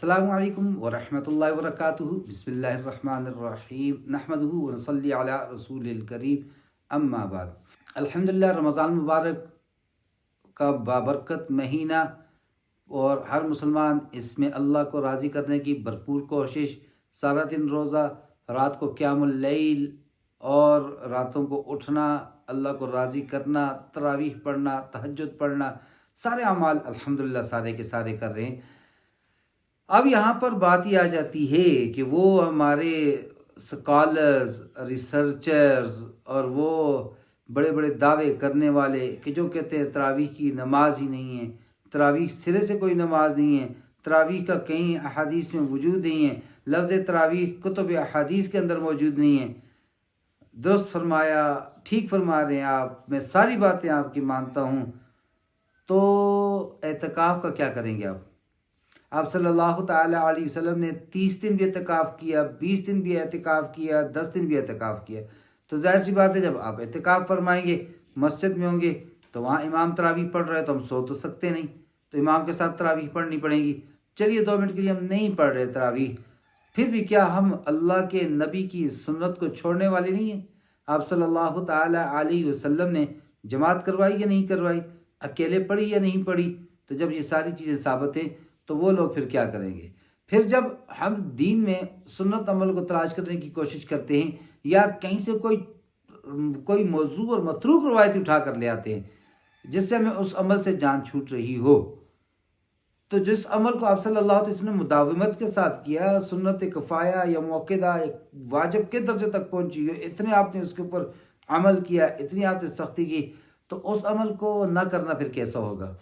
السلام علیکم ورحمۃ اللہ وبرکاتہ۔ بسم اللہ الرحمن الرحیم، نحمدہ ونصلی علی رسول الکریم، اما بعد۔ الحمدللہ، رمضان مبارک کا بابرکت مہینہ اور ہر مسلمان اس میں اللہ کو راضی کرنے کی بھرپور کوشش، سارا دن روزہ، رات کو قیام اللیل اور راتوں کو اٹھنا، اللہ کو راضی کرنا، تراویح پڑھنا، تہجد پڑھنا، سارے اعمال الحمدللہ سارے کے سارے کر رہے ہیں۔ اب یہاں پر بات یہ آ جاتی ہے کہ وہ ہمارے سکالرز، ریسرچرز اور وہ بڑے بڑے دعوے کرنے والے کہ جو کہتے ہیں تراویح کی نماز ہی نہیں ہے، تراویح سرے سے کوئی نماز نہیں ہے، تراویح کا کہیں احادیث میں وجود نہیں ہے، لفظ تراویح کتب احادیث کے اندر موجود نہیں ہے۔ درست فرمایا، ٹھیک فرما رہے ہیں آپ، میں ساری باتیں آپ کی مانتا ہوں۔ تو اعتکاف کا کیا کریں گے آپ صلی اللہ تعالیٰ علیہ وسلم نے 30 دن بھی اعتکاف کیا، 20 دن بھی اعتکاف کیا، 10 دن بھی اعتکاف کیا۔ تو ظاہر سی بات ہے جب آپ اعتکاف فرمائیں گے، مسجد میں ہوں گے تو وہاں امام تراویح پڑھ رہا ہے تو ہم سو تو سکتے نہیں، تو امام کے ساتھ تراویح پڑھنی پڑے گی۔ چلیے 2 منٹ کے لیے ہم نہیں پڑھ رہے تراویح، پھر بھی کیا ہم اللہ کے نبی کی سنت کو چھوڑنے والے نہیں ہیں؟ آپ صلی اللہ تعالیٰ علیہ وسلم نے جماعت کروائی یا نہیں کروائی، اکیلے پڑھی یا نہیں پڑھی؟ تو جب یہ ساری چیزیں ثابت ہیں تو وہ لوگ پھر کیا کریں گے؟ پھر جب ہم دین میں سنت عمل کو تلاش کرنے کی کوشش کرتے ہیں یا کہیں سے کوئی موضوع اور متروک روایت اٹھا کر لے آتے ہیں جس سے ہمیں اس عمل سے جان چھوٹ رہی ہو، تو جس عمل کو آپ صلی اللہ علیہ وسلم نے مداومت کے ساتھ کیا، سنت کفایہ یا موقعہ ایک واجب کے درجے تک پہنچی ہو، اتنے آپ نے اس کے اوپر عمل کیا، اتنی آپ نے سختی کی، تو اس عمل کو نہ کرنا پھر کیسا ہوگا؟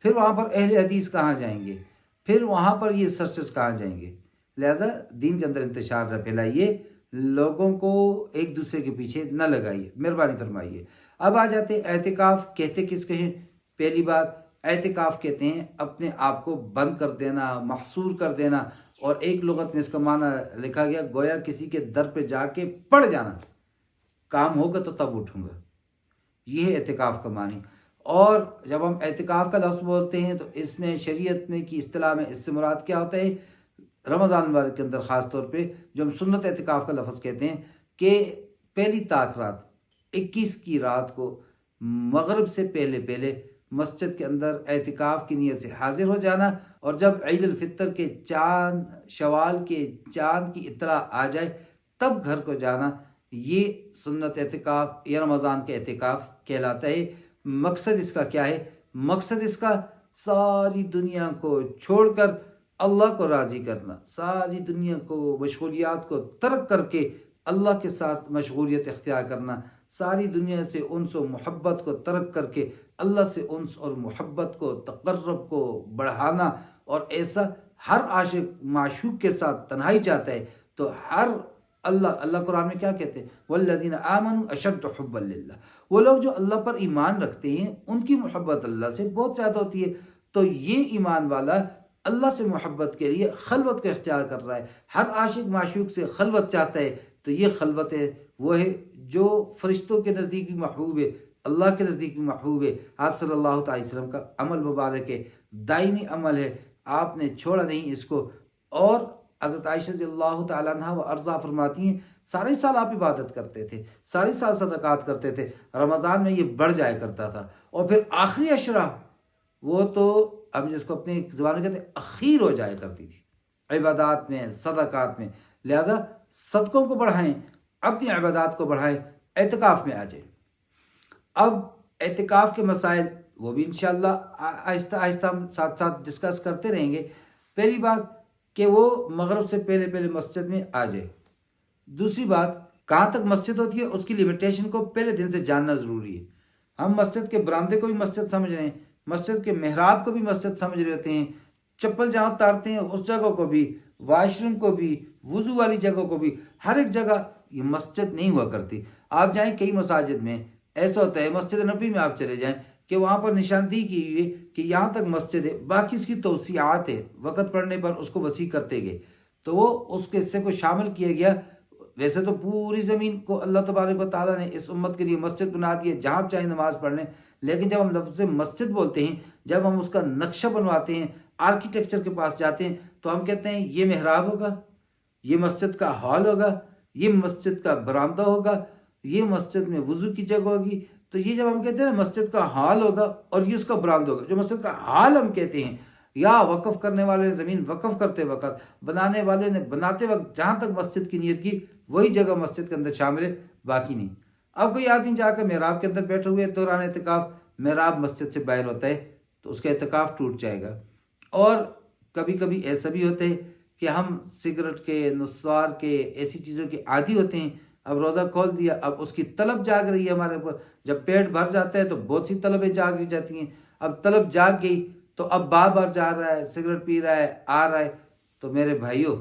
پھر وہاں پر اہل حدیث کہاں جائیں گے؟ پھر وہاں پر یہ سرچز کہاں جائیں گے؟ لہذا دین کے اندر انتشار نہ پھیلائیے، لوگوں کو ایک دوسرے کے پیچھے نہ لگائیے، مہربانی فرمائیے۔ اب آ جاتے ہیں اعتکاف کہتے کس کو ہیں؟ پہلی بات، اعتکاف کہتے ہیں اپنے آپ کو بند کر دینا، محصور کر دینا، اور ایک لغت میں اس کا معنی لکھا گیا گویا کسی کے در پہ جا کے پڑ جانا، کام ہوگا تو تب اٹھوں گا، یہ ہے اعتکاف کا معنی۔ اور جب ہم اعتکاف کا لفظ بولتے ہیں تو اس میں شریعت میں کی اصطلاح میں اس سے مراد کیا ہوتا ہے؟ رمضان مبارک کے اندر خاص طور پہ جو ہم سنت اعتکاف کا لفظ کہتے ہیں کہ پہلی طاق رات 21 کی رات کو مغرب سے پہلے مسجد کے اندر اعتکاف کی نیت سے حاضر ہو جانا، اور جب عید الفطر کے چاند، شوال کے چاند کی اطلاع آ جائے تب گھر کو جانا، یہ سنت اعتکاف یا رمضان کا اعتکاف کہلاتا ہے۔ مقصد اس کا کیا ہے؟ مقصد اس کا ساری دنیا کو چھوڑ کر اللہ کو راضی کرنا، ساری دنیا کو، مشغولیات کو ترک کر کے اللہ کے ساتھ مشغولیت اختیار کرنا، ساری دنیا سے انس و محبت کو ترک کر کے اللہ سے انس اور محبت کو، تقرب کو بڑھانا۔ اور ایسا ہر عاشق معشوق کے ساتھ تنہائی چاہتا ہے، تو اللہ قرآن میں کیا کہتے ہیں؟ والذین آمنوا اشد حبا للہ، وہ لوگ جو اللہ پر ایمان رکھتے ہیں ان کی محبت اللہ سے بہت زیادہ ہوتی ہے۔ تو یہ ایمان والا اللہ سے محبت کے لیے خلوت کا اختیار کر رہا ہے، ہر عاشق معشوق سے خلوت چاہتا ہے، تو یہ خلوت ہے، وہ ہے جو فرشتوں کے نزدیک بھی محبوب ہے، اللہ کے نزدیک بھی محبوب ہے۔ آپ صلی اللہ علیہ وسلم کا عمل مبارک ہے، دائمی عمل ہے، آپ نے چھوڑا نہیں اس کو۔ اور حضرت عائشہ رضی اللہ تعالیٰ عنہ و ارضا فرماتی ہیں سارے سال آپ عبادت کرتے تھے، سارے سال صدقات کرتے تھے، رمضان میں یہ بڑھ جایا کرتا تھا، اور پھر آخری عشرہ وہ تو اب جس کو اپنی زبان میں کہتے ہیں اخیر ہو جایا کرتی تھی عبادات میں، صدقات میں۔ لہذا صدقوں کو بڑھائیں، اپنی عبادات کو بڑھائیں، اعتکاف میں آ جائیں۔ اب اعتکاف کے مسائل وہ بھی انشاءاللہ آہستہ آہستہ ہم ساتھ ساتھ ڈسکس کرتے رہیں گے۔ پہلی بات کہ وہ مغرب سے پہلے مسجد میں آ جائے۔ دوسری بات، کہاں تک مسجد ہوتی ہے اس کی لیمیٹیشن کو پہلے دن سے جاننا ضروری ہے۔ ہم مسجد کے برآمدے کو بھی مسجد سمجھ رہے ہیں، مسجد کے محراب کو بھی مسجد سمجھ رہے ہوتے ہیں، چپل جہاں اتارتے ہیں اس جگہ کو بھی، واش روم کو بھی، وضو والی جگہ کو بھی، ہر ایک جگہ یہ مسجد نہیں ہوا کرتی۔ آپ جائیں کئی مساجد میں ایسا ہوتا ہے، مسجد نبی میں آپ چلے جائیں کہ وہاں پر نشاندہی کی ہوئی ہے کہ یہاں تک مسجد ہے، باقی اس کی توسیعات ہے، وقت پڑنے پر اس کو وسیع کرتے گئے، تو وہ اس کے حصے کو شامل کیا گیا۔ ویسے تو پوری زمین کو اللہ تبارک و تعالیٰ نے اس امت کے لیے مسجد بنا دی ہے، جہاں آپ چاہیں نماز پڑھ لیں، لیکن جب ہم لفظ مسجد بولتے ہیں، جب ہم اس کا نقشہ بنواتے ہیں آرکیٹیکچر کے پاس جاتے ہیں تو ہم کہتے ہیں یہ محراب ہوگا، یہ مسجد کا ہال ہوگا، یہ مسجد کا برآمدہ ہوگا، یہ مسجد میں وضو کی جگہ ہوگی. تو یہ جب ہم کہتے ہیں نا مسجد کا ہال ہوگا اور یہ اس کا برآمدہ ہوگا، جو مسجد کا ہال ہم کہتے ہیں، یا وقف کرنے والے نے زمین وقف کرتے وقت، بنانے والے نے بناتے وقت جہاں تک مسجد کی نیت کی وہی جگہ مسجد کے اندر شامل ہے، باقی نہیں. اب کوئی آدمی جا کر محراب کے اندر بیٹھے ہوئے دوران اعتکاف، محراب مسجد سے باہر ہوتا ہے تو اس کا اعتکاف ٹوٹ جائے گا. اور کبھی کبھی ایسا بھی ہوتا ہے کہ ہم سگریٹ کے، نسوار کے، ایسی چیزوں کے عادی ہوتے ہیں. اب روزہ کھول دیا، اب اس کی طلب جاگ رہی ہے ہمارے اوپر. جب پیٹ بھر جاتا ہے تو بہت سی طلبیں جاگ جاتی ہیں. اب طلب جاگ گئی تو اب بار بار جا رہا ہے، سگریٹ پی رہا ہے، آ رہا ہے. تو میرے بھائیوں،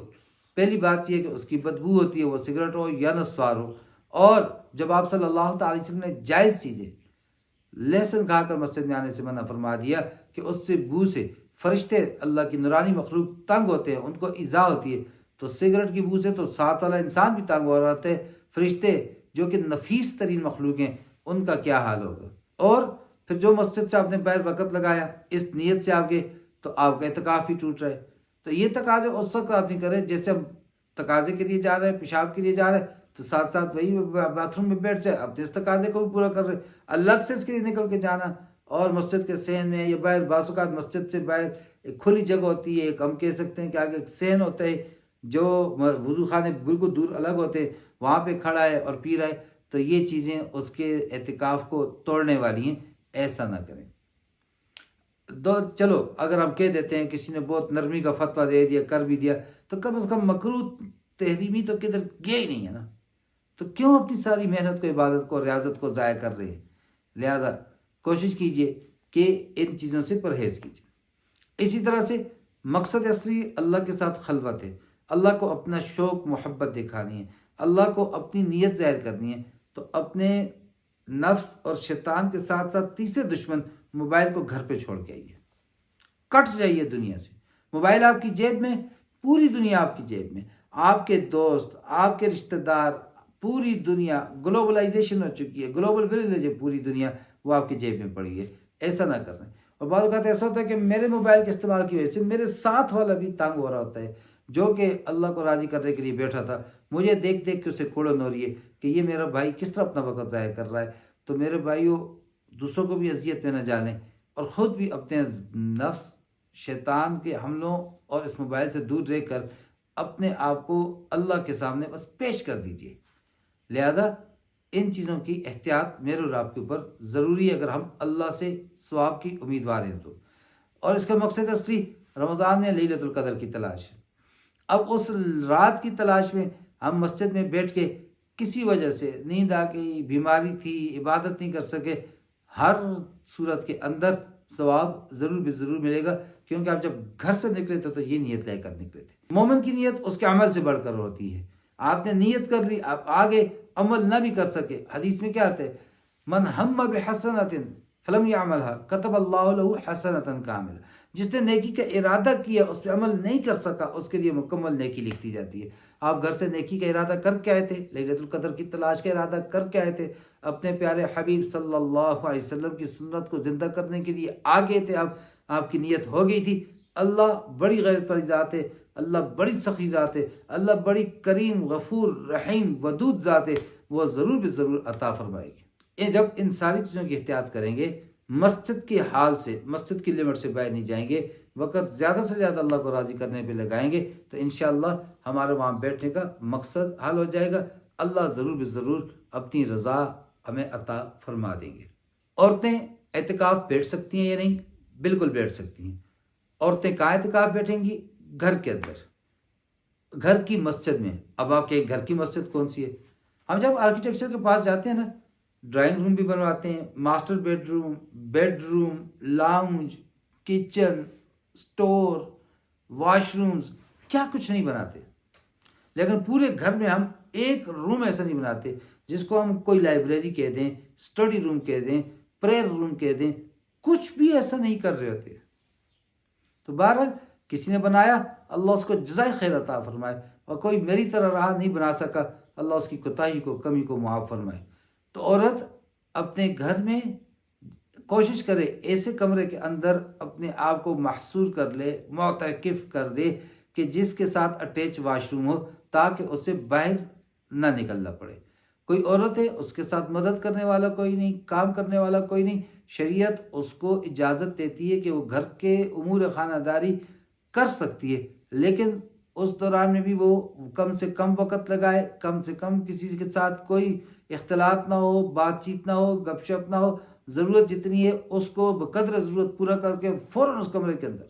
پہلی بات یہ ہے کہ اس کی بدبو ہوتی ہے، وہ سگریٹ ہو یا نسوار ہو. اور جب آپ صلی اللہ تعالی وسلم نے جائز چیزیں، لہسن کھا کر مسجد میں آنے سے منع فرما دیا کہ اس سے بو سے فرشتے، اللہ کی نورانی مخلوق تنگ ہوتے ہیں، ان کو ایذا ہوتی ہے. تو سگریٹ کی بو سے تو ساتھ والا انسان بھی تنگ ہو رہا ہوتا ہے، فرشتے جو کہ نفیس ترین مخلوق ہیں ان کا کیا حال ہوگا. اور پھر جو مسجد سے آپ نے باہر وقت لگایا، اس نیت سے آپ گئے تو آپ کا اعتکاف بھی ٹوٹ رہا ہے. تو یہ تقاضے اس وقت آدمی کرے جیسے ہم تقاضے کے لیے جا رہے ہیں، پیشاب کے لیے جا رہے ہیں تو ساتھ ساتھ وہی باتھ روم میں بیٹھ جائے، اب اس تقاضے کو بھی پورا کر رہے. الگ سے اس کے لیے نکل کے جانا اور مسجد کے صحن میں یا باہر، بعض اوقات مسجد سے باہر ایک کھلی جگہ ہوتی ہے، ایک ہم کہہ سکتے ہیں کہ آگے ایک صحن ہوتا ہے جو وضو خانے بالکل دور الگ ہوتے ہیں، وہاں پہ کھڑا ہے اور پی رہا ہے. تو یہ چیزیں اس کے اعتکاف کو توڑنے والی ہیں، ایسا نہ کریں. چلو اگر ہم کہہ دیتے ہیں کسی نے بہت نرمی کا فتویٰ دے دیا، کر بھی دیا، تو کم از کم مکروہ تحریمی تو کدھر گیا ہی نہیں ہے نا. تو کیوں اپنی ساری محنت کو، عبادت کو، ریاضت کو ضائع کر رہے ہیں؟ لہذا کوشش کیجئے کہ ان چیزوں سے پرہیز کیجئے. اسی طرح سے مقصد اصلی اللہ کے ساتھ خلوت ہے، اللہ کو اپنا شوق محبت دکھانی ہے، اللہ کو اپنی نیت ظاہر کرنی ہے. تو اپنے نفس اور شیطان کے ساتھ ساتھ تیسرے دشمن موبائل کو گھر پہ چھوڑ کے آئیے، کٹ جائیے دنیا سے. موبائل آپ کی جیب میں، پوری دنیا آپ کی جیب میں، آپ کے دوست، آپ کے رشتہ دار، پوری دنیا گلوبلائزیشن ہو چکی ہے، گلوبل ولیج ہے، پوری دنیا وہ آپ کی جیب میں پڑی ہے. ایسا نہ کر رہے ہیں. اور بعض اوقات ایسا ہوتا ہے کہ میرے موبائل کے استعمال کی وجہ سے میرے ساتھ والا بھی تنگ ہو رہا ہوتا ہے، جو کہ اللہ کو راضی کرنے کے لیے بیٹھا تھا. مجھے دیکھ دیکھ کے اسے کوڑن ہو رہی ہے کہ یہ میرا بھائی کس طرح اپنا وقت ضائع کر رہا ہے. تو میرے بھائیوں، دوسروں کو بھی اذیت میں نہ ڈالیں اور خود بھی اپنے نفس، شیطان کے حملوں اور اس موبائل سے دور رہ کر اپنے آپ کو اللہ کے سامنے بس پیش کر دیجیے. لہذا ان چیزوں کی احتیاط میرے اور آپ کے اوپر ضروری ہے اگر ہم اللہ سے ثواب کی امیدوار ہیں تو. اور اس کا مقصد اصلی رمضان میں لیلۃ القدر کی تلاش ہے. اب اس رات کی تلاش میں ہم مسجد میں بیٹھ کے کسی وجہ سے نیند آ گئی، بیماری تھی، عبادت نہیں کر سکے، ہر صورت کے اندر ثواب ضرور بھی ضرور ملے گا، کیونکہ آپ جب گھر سے نکلے تھے تو یہ نیت لے کر نکلے تھے. مومن کی نیت اس کے عمل سے بڑھ کر ہوتی ہے. آپ نے نیت کر لی، آپ آگے عمل نہ بھی کر سکے، حدیث میں کیا آتا ہے؟ من ہم بحسنۃ فلم یعملھا کتب اللہ لہ حسنۃ کاملہ. جس نے نیکی کا ارادہ کیا، اس پہ عمل نہیں کر سکا، اس کے لیے مکمل نیکی لکھتی جاتی ہے. آپ گھر سے نیکی کا ارادہ کر کے آئے تھے، لیلۃ القدر کی تلاش کا ارادہ کر کے آئے تھے، اپنے پیارے حبیب صلی اللہ علیہ وسلم کی سنت کو زندہ کرنے کے لیے آگے تھے. آپ کی نیت ہو گئی تھی. اللہ بڑی غیرت والی ذات ہے، اللہ بڑی سخی ذات ہے، اللہ بڑی کریم، غفور، رحیم، ودود ذات ہے، وہ ضرور بھی ضرور عطا فرمائے گی. جب ان ساری چیزوں کی احتیاط کریں گے، مسجد کے حال سے، مسجد کی لمٹ سے باہر نہیں جائیں گے، وقت زیادہ سے زیادہ اللہ کو راضی کرنے پہ لگائیں گے، تو انشاءاللہ ہمارے وہاں بیٹھنے کا مقصد حل ہو جائے گا. اللہ ضرور بھی ضرور اپنی رضا ہمیں عطا فرما دیں گے. عورتیں اعتکاف بیٹھ سکتی ہیں یا نہیں؟ بالکل بیٹھ سکتی ہیں. عورتیں کہاں اعتکاف بیٹھیں گی؟ گھر کے اندر، گھر کی مسجد میں. اب آپ کے گھر کی مسجد کون سی ہے؟ ہم جب آرکیٹیکچر کے پاس جاتے ہیں نا، ڈرائنگ روم بھی بنواتے ہیں، master bedroom, lounge, kitchen, store, washrooms, کیا کچھ نہیں بناتے. لیکن پورے گھر میں ہم ایک روم ایسا نہیں بناتے جس کو ہم کوئی لائبریری کہہ دیں، اسٹڈی روم کہہ دیں، پریئر روم کہہ دیں. کچھ بھی ایسا نہیں کر رہے ہوتے. تو بہرحال کسی نے بنایا، اللہ اس کو جزائے خیر عطا فرمائے، اور کوئی میری طرح راہ نہیں بنا سکا، اللہ اس کی کوتاہی کو، کمی کو معاف فرمائے. تو عورت اپنے گھر میں کوشش کرے ایسے کمرے کے اندر اپنے آپ کو محصور کر لے، معتکف کر دے کہ جس کے ساتھ اٹیچ واش روم ہو، تاکہ اسے باہر نہ نکلنا پڑے۔ کوئی عورت ہے، اس کے ساتھ مدد کرنے والا کوئی نہیں، کام کرنے والا کوئی نہیں، شریعت اس کو اجازت دیتی ہے کہ وہ گھر کے امور خانہ داری کر سکتی ہے، لیکن اس دوران میں بھی وہ کم سے کم وقت لگائے، کم سے کم کسی کے ساتھ کوئی اختلاط نہ ہو، بات چیت نہ ہو، گپ شپ نہ ہو، ضرورت جتنی ہے اس کو بقدر ضرورت پورا کر کے فوراً اس کمرے کے اندر،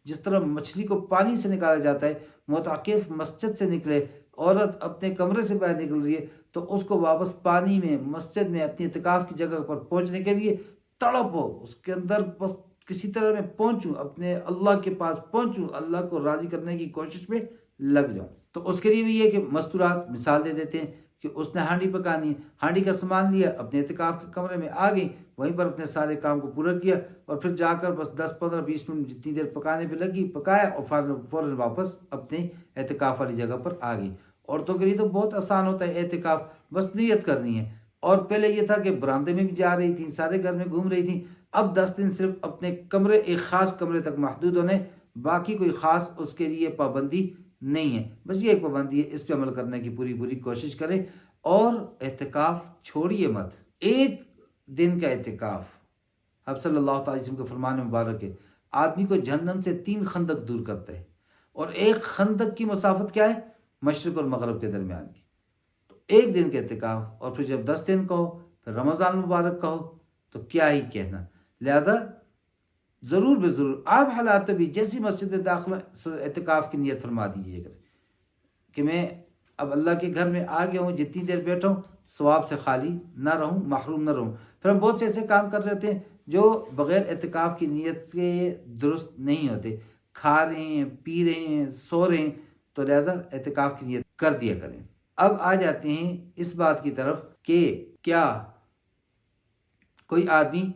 جس طرح مچھلی کو پانی سے نکالا جاتا ہے، معتکف مسجد سے نکلے، عورت اپنے کمرے سے باہر نکل رہی ہے تو اس کو واپس پانی میں، مسجد میں، اپنی اعتکاف کی جگہ پر پہنچنے کے لیے تڑپ ہو، اس کے اندر بس کسی طرح میں پہنچوں، اپنے اللہ کے پاس پہنچوں، اللہ کو راضی کرنے کی کوشش میں لگ جاؤں۔ تو اس کے لیے بھی یہ کہ مستورات مثال دے دیتے ہیں کہ اس نے ہانڈی پکانی ہے، ہانڈی کا سامان لیا، اپنے اعتکاف کے کمرے میں آ گئی، وہیں پر اپنے سارے کام کو پورا کیا، اور پھر جا کر بس 10-15-20 منٹ جتنی دیر پکانے پہ لگی پکایا، اور فوراً واپس اپنے اعتکاف والی جگہ پر آ گئی۔ عورتوں کے لیے تو بہت آسان ہوتا ہے اعتکاف، بس نیت کرنی ہے۔ اور پہلے یہ تھا کہ برآمدے میں بھی جا رہی تھیں، سارے گھر میں گھوم رہی تھیں، اب 10 دن صرف اپنے کمرے، ایک خاص کمرے تک محدود ہونے، باقی کوئی خاص اس کے لیے پابندی نہیں ہے، بس یہ ایک پابندی ہے، اس پہ عمل کرنے کی پوری کوشش کرے، اور اعتکاف چھوڑیے مت۔ ایک دن کا اعتکاف، اب صلی اللہ تعالی وسلم کے فرمان مبارک ہے، آدمی کو جہنم سے 3 خندق دور کرتا ہے، اور ایک خندق کی مسافت کیا ہے؟ مشرق اور مغرب کے درمیان کی۔ تو ایک دن کا اعتکاف، اور پھر جب 10 دن کا ہو، پھر رمضان مبارک کا ہو، تو کیا ہی کہنا۔ لہذا ضرور بے ضرور آپ حالات بھی جیسی مسجد میں داخل اعتکاف کی نیت فرما دیجیے گا کہ میں اب اللہ کے گھر میں آ گیا ہوں، جتنی دیر بیٹھا ہوں ثواب سے خالی نہ رہوں، محروم نہ رہوں۔ پھر ہم بہت سے ایسے کام کر رہے ہوتے ہیں جو بغیر اعتکاف کی نیت کے درست نہیں ہوتے، کھا رہے ہیں، پی رہے ہیں، سو رہے ہیں، تو لہذا اعتکاف کی نیت کر دیا کریں۔ اب آ جاتے ہیں اس بات کی طرف کہ کیا کوئی آدمی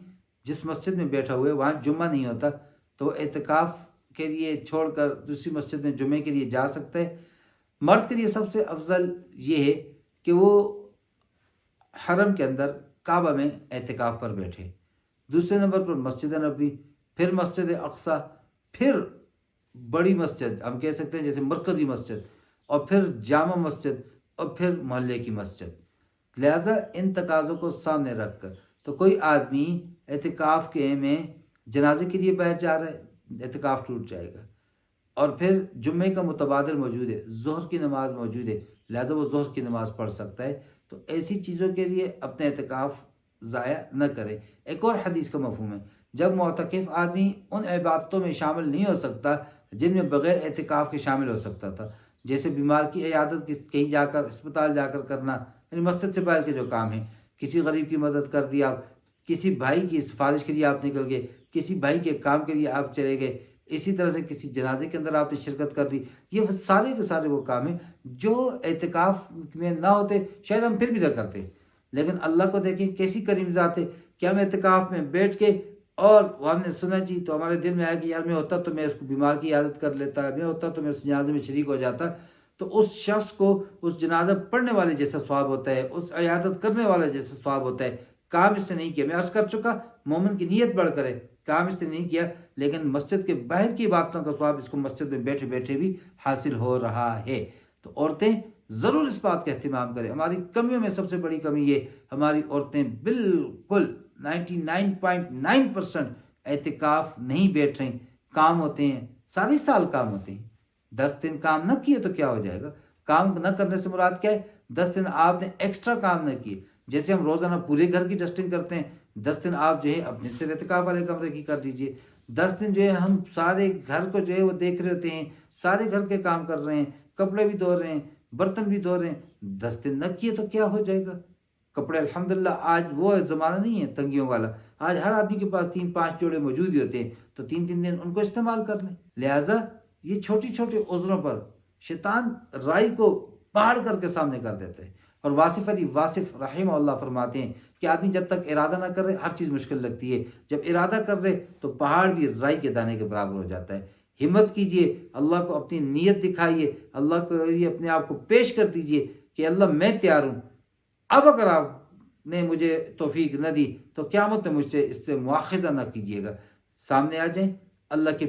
جس مسجد میں بیٹھا ہوئے وہاں جمعہ نہیں ہوتا تو وہ اعتکاف کے لیے چھوڑ کر دوسری مسجد میں جمعے کے لیے جا سکتا ہے؟ مرد کے لیے سب سے افضل یہ ہے کہ وہ حرم کے اندر کعبہ میں اعتکاف پر بیٹھے، دوسرے نمبر پر مسجد نبوی، پھر مسجد اقصی، پھر بڑی مسجد ہم کہہ سکتے ہیں جیسے مرکزی مسجد، اور پھر جامع مسجد، اور پھر محلے کی مسجد۔ لہذا ان تقاضوں کو سامنے رکھ کر تو کوئی آدمی اعتکاف کے میں جنازے کے لیے بیٹھ جا رہا ہے، اعتکاف ٹوٹ جائے گا، اور پھر جمعے کا متبادل موجود ہے، ظہر کی نماز موجود ہے، لہذا وہ ظہر کی نماز پڑھ سکتا ہے۔ تو ایسی چیزوں کے لیے اپنے اعتکاف ضائع نہ کرے۔ ایک اور حدیث کا مفہوم ہے، جب معتکف آدمی ان عبادتوں میں شامل نہیں ہو سکتا جن میں بغیر اعتکاف کے شامل ہو سکتا تھا، جیسے بیمار کی عیادت کہیں جا کر، اسپتال جا کر کرنا، یعنی مسجد سے باہر کے جو کام ہیں، کسی غریب کی مدد کر دی آپ، کسی بھائی کی سفارش کے لیے آپ نکل گئے، کسی بھائی کے کام کے لیے آپ چلے گئے، اسی طرح سے کسی جنازے کے اندر آپ نے شرکت کر دی، یہ سارے کے سارے وہ کام ہیں جو اعتکاف میں نہ ہوتے شاید ہم پھر بھی نہ کرتے، لیکن اللہ کو دیکھیں کیسی کریم ذات ہے کہ ہم اعتکاف میں بیٹھ کے، اور ہم نے سنا جی تو ہمارے دل میں آیا کہ یار میں ہوتا تو میں اس کو بیمار کی عیادت کر لیتا، میں ہوتا تو میں اس جنازے میں شریک ہو جاتا، تو اس شخص کو اس جنازہ پڑھنے والے جیسا ثواب ہوتا ہے، اس عیادت کرنے والے جیسا ثواب ہوتا ہے۔ کام اس سے نہیں کیا، میں عرض کر چکا، مومن کی نیت بڑھ کر ہے، کام اس نے نہیں کیا، لیکن مسجد کے باہر کی باتوں کا ثواب اس کو مسجد میں بیٹھے بیٹھے بھی حاصل ہو رہا ہے۔ تو عورتیں ضرور اس بات کا اہتمام کریں۔ ہماری کمیوں میں سب سے بڑی کمی یہ، ہماری عورتیں بالکل 99.9% اعتکاف نہیں بیٹھ رہی، کام ہوتے ہیں، سارے سال کام ہوتے ہیں، 10 دن کام نہ کیے تو کیا ہو جائے گا؟ کام نہ کرنے سے مراد کیا ہے؟ 10 دن آپ نے ایکسٹرا کام نہ کیے، جیسے ہم روزانہ پورے گھر کی ڈسٹنگ کرتے ہیں، 10 دن آپ جو ہے اپنے صرف اعتکاف والے کمرے کی کر دیجئے۔ 10 دن جو ہے ہم سارے گھر کو جو ہے وہ دیکھ رہے ہوتے ہیں، سارے گھر کے کام کر رہے ہیں، کپڑے بھی دھو رہے ہیں، برتن بھی دھو رہے ہیں، 10 دن نہ کیے تو کیا ہو جائے گا؟ کپڑے الحمدللہ آج وہ زمانہ نہیں ہے تنگیوں والا، آج ہر آدمی کے پاس 3-5 جوڑے موجود ہی ہوتے ہیں، تو 3 دن ان کو استعمال کر لیں۔ لہٰذا یہ چھوٹی چھوٹی عذروں پر شیطان رائی کو پہاڑ کر کے سامنے کر دیتا ہے، اور واصف علی واصف رحمہ اللہ فرماتے ہیں کہ آدمی جب تک ارادہ نہ کر رہے ہر چیز مشکل لگتی ہے، جب ارادہ کر رہے تو پہاڑ بھی رائی کے دانے کے برابر ہو جاتا ہے۔ ہمت کیجئے، اللہ کو اپنی نیت دکھائیے، اللہ کو یہ اپنے آپ کو پیش کر دیجئے کہ اللہ میں تیار ہوں۔ اب اگر آپ نے مجھے توفیق نہ دی تو قیامت میں مجھ سے اس سے مواخذہ نہ کیجیے گا. سامنے آ جائیں، اللہ کے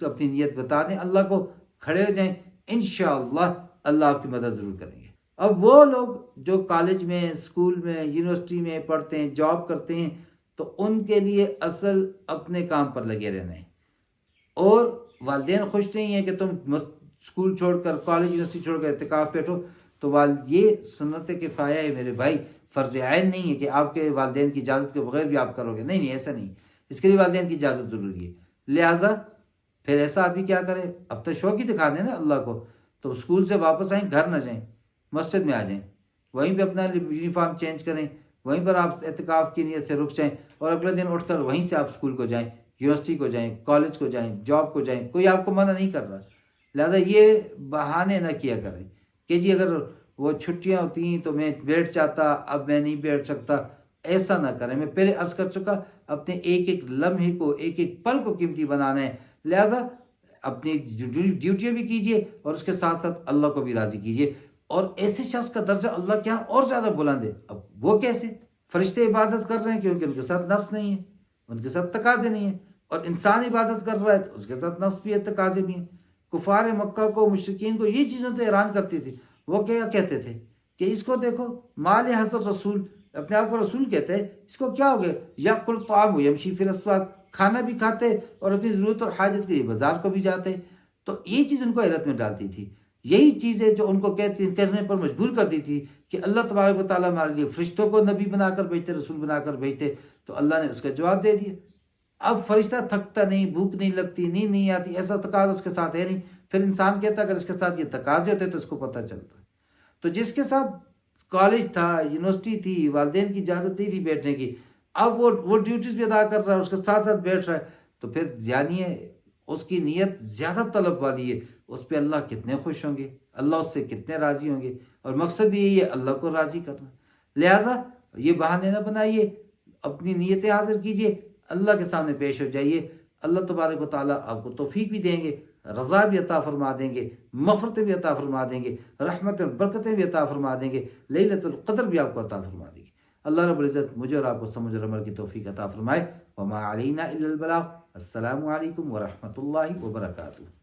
اپنی نیت بتا دیں، اللہ کو کھڑے ہو جائیں، انشاءاللہ اللہ آپ کی مدد ضرور کریں گے. اب وہ لوگ جو کالج میں، اسکول میں، یونیورسٹی میں پڑھتے ہیں، جاب کرتے ہیں، تو ان کے لیے اصل اپنے کام پر لگے رہنا ہے. اور والدین خوش نہیں ہیں کہ تم اسکول چھوڑ کر، کالج یونیورسٹی چھوڑ کر اعتکاف بیٹھو. تو یہ سنت کفایہ ہے میرے بھائی، فرض عین نہیں ہے کہ آپ کے والدین کی اجازت کے بغیر بھی آپ کرو گے. نہیں، ایسا نہیں. اس کے لیے والدین کی اجازت ضروری ہے. لہٰذا پھر ایسا آدمی کیا کرے، اب تو شوق ہی دکھا دیں نا اللہ کو. تو اسکول سے واپس آئیں، گھر نہ جائیں، مسجد میں آ جائیں، وہیں پہ اپنا یونیفارم چینج کریں، وہیں پر آپ اعتکاف کی نیت سے رک جائیں، اور اگلے دن اٹھ کر وہیں سے آپ اسکول کو جائیں، یونیورسٹی کو جائیں، کالج کو جائیں، جاب کو جائیں. کوئی آپ کو منع نہیں کر رہا. لہٰذا یہ بہانے نہ کیا کریں کہ جی اگر وہ چھٹیاں ہوتی ہیں تو میں بیٹھ جاتا، اب میں نہیں بیٹھ سکتا. ایسا نہ کریں. میں پہلے عرض کر چکا، اپنے ایک ایک لمحے کو، ایک ایک پل کو قیمتی بنانا ہے. لہذا اپنی ڈیوٹیاں بھی کیجیے اور اس کے ساتھ ساتھ اللہ کو بھی راضی کیجیے. اور ایسے شخص کا درجہ اللہ کے یہاں اور زیادہ بلند ہے. اب وہ کیسے؟ فرشتے عبادت کر رہے ہیں کیونکہ ان کے ساتھ نفس نہیں ہے، ان کے ساتھ تقاضے نہیں ہیں. اور انسان عبادت کر رہا ہے تو اس کے ساتھ نفس بھی ہے، تقاضے بھی ہیں. کفار مکہ کو، مشرکین کو یہ چیزیں تو حیران کرتی تھی. وہ کیا کہتے تھے کہ اس کو دیکھو، مال حضرت رسول، اپنے آپ کو رسول کہتے ہیں، اس کو کیا ہو گیا؟ یاکل الطعام ویمشی فی الاسواق، کھانا بھی کھاتے اور اپنی ضرورت اور حاجت کے لیے بازار کو بھی جاتے. تو یہ چیز ان کو حیرت میں ڈالتی تھی. یہی چیزیں جو ان کو کرنے پر مجبور کر دی تھی کہ اللہ تبارک و تعالیٰ ہمارے لیے فرشتوں کو نبی بنا کر بھیجتے، رسول بنا کر بھیجتے. تو اللہ نے اس کا جواب دے دیا. اب فرشتہ تھکتا نہیں، بھوک نہیں لگتی، نیند نہیں آتی، ایسا تقاضا اس کے ساتھ ہے نہیں. پھر انسان کہتا اگر اس کے ساتھ یہ تقاضے ہوتے تو اس کو پتہ چلتا. تو جس کے ساتھ کالج تھا، یونیورسٹی تھی، والدین کی اجازت نہیں تھی بیٹھنے کی، اب وہ ڈیوٹیز بھی ادا کر رہا ہے، اس کے ساتھ ساتھ بیٹھ رہا ہے. تو پھر جانیے اس کی نیت زیادہ طلب والی ہے. اس پہ اللہ کتنے خوش ہوں گے، اللہ اس سے کتنے راضی ہوں گے. اور مقصد بھی یہی ہے، اللہ کو راضی کرنا. لہذا یہ بہانے نہ بنائیے، اپنی نیتیں حاضر کیجیے، اللہ کے سامنے پیش ہو جائیے. اللہ تبارک و تعالیٰ آپ کو توفیق بھی دیں گے، رضا بھی عطا فرما دیں گے، مغفرتیں بھی عطا فرما دیں گے، رحمت اور برکتیں بھی عطا فرما دیں گے، لیلۃ القدر بھی آپ کو عطا فرما دیں گے. اللہ رب العزت مجھے اور آپ کو سمجھ اور عمل کی توفیق عطا فرمائے. وما علینا الا البلاغ. السلام علیکم ورحمۃ اللہ وبرکاتہ.